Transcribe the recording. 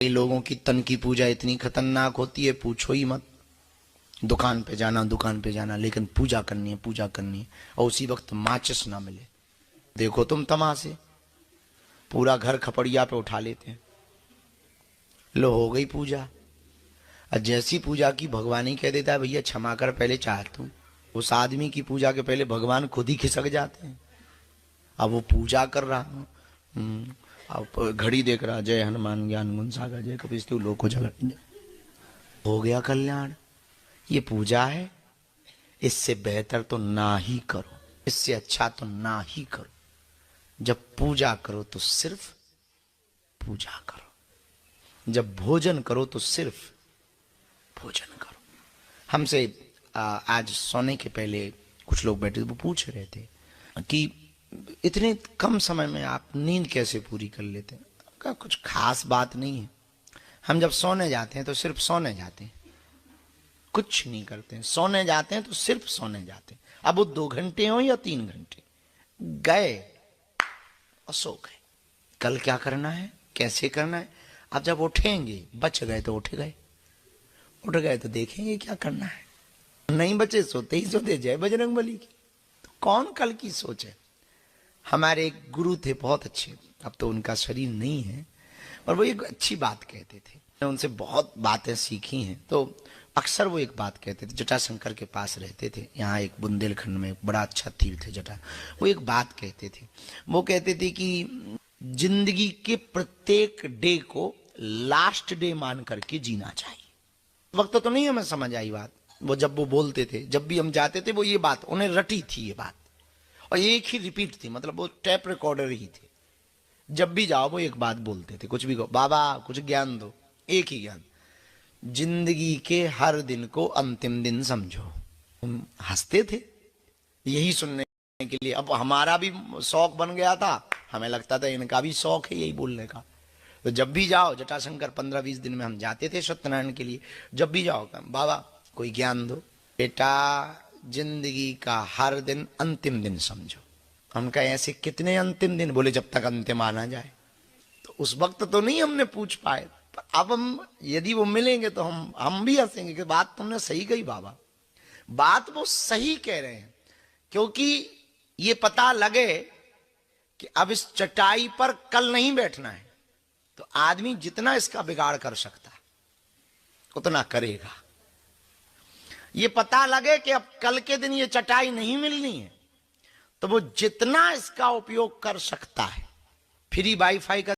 कई लोगों की तन की पूजा इतनी खतरनाक होती है, पूछो ही मत। दुकान पे जाना, लेकिन पूजा करनी है और उसी वक्त माचिस ना मिले, देखो तुम तमाशे, पूरा घर खपड़िया पे उठा लेते हैं। लो हो गई पूजा। और जैसी पूजा की भगवान ही कह देता है भैया क्षमा कर, पहले चाहता हूं। उस आदमी की पूजा के पहले भगवान खुद ही खिसक जाते हैं। अब वो पूजा कर रहा हूं, अब घड़ी देख रहा, जय हनुमान ज्ञान गुण सागर जय कपीस लोग को जगत हो गया कल्याण। ये पूजा है, इससे बेहतर तो ना ही करो, इससे अच्छा तो ना ही करो। जब पूजा करो तो सिर्फ पूजा करो, जब भोजन करो तो सिर्फ भोजन करो। हमसे आज सोने के पहले कुछ लोग बैठे, वो पूछ रहे थे कि इतने कम समय में आप नींद कैसे पूरी कर लेते हैं। का कुछ खास बात नहीं है। हम जब सोने जाते हैं तो सिर्फ सोने जाते हैं, कुछ नहीं करते हैं। सोने जाते हैं तो सिर्फ सोने जाते हैं। अब वो 2 घंटे हो या 3 घंटे, गए और सो गए। कल क्या करना है, कैसे करना है, अब जब उठेंगे, बच गए तो उठ गए तो देखेंगे क्या करना है। नहीं बचे सोते ही सोते जय बजरंगबली की। तो कौन कल की सोच है। हमारे एक गुरु थे बहुत अच्छे, अब तो उनका शरीर नहीं है, पर वो एक अच्छी बात कहते थे। मैंने उनसे बहुत बातें सीखी हैं। तो अक्सर वो एक बात कहते थे, जटाशंकर के पास रहते थे, यहाँ एक बुंदेलखंड में बड़ा अच्छा तीर्थ है जटा। वो एक बात कहते थे, वो कहते थे कि जिंदगी के प्रत्येक डे को लास्ट डे मान करके जीना चाहिए। वक्त तो नहीं हमें समझ आई बात, वो जब वो बोलते थे, जब भी हम जाते थे, वो ये बात उन्हें रटी थी ये बात, और एक ही रिपीट थी, मतलब वो टेप रिकॉर्डर ही थे। जब भी जाओ वो एक बात बोलते थे, कुछ भी कहो, बाबा कुछ ज्ञान दो, एक ही ज्ञान, जिंदगी के हर दिन को अंतिम दिन समझो। हम हंसते थे यही सुनने के लिए। अब हमारा भी शौक बन गया था, हमें लगता था इनका भी शौक है यही बोलने का। तो जब भी जाओ, जटाशंकर 15-20 दिन में हम जाते थे सत्यनारायण के लिए, जब भी जाओ बाबा कोई ज्ञान दो, बेटा जिंदगी का हर दिन अंतिम दिन समझो। हम कहे ऐसे कितने अंतिम दिन, बोले जब तक अंतिम आना जाए। तो उस वक्त तो नहीं हमने पूछ पाए, पर अब हम यदि वो मिलेंगे तो हम भी हंसेंगे कि बात तुमने सही कही बाबा, बात वो सही कह रहे हैं। क्योंकि ये पता लगे कि अब इस चटाई पर कल नहीं बैठना है, तो आदमी जितना इसका बिगाड़ कर सकता है उतना करेगा। ये पता लगे कि अब कल के दिन ये चटाई नहीं मिलनी है, तो वो जितना इसका उपयोग कर सकता है, फ्री वाईफाई का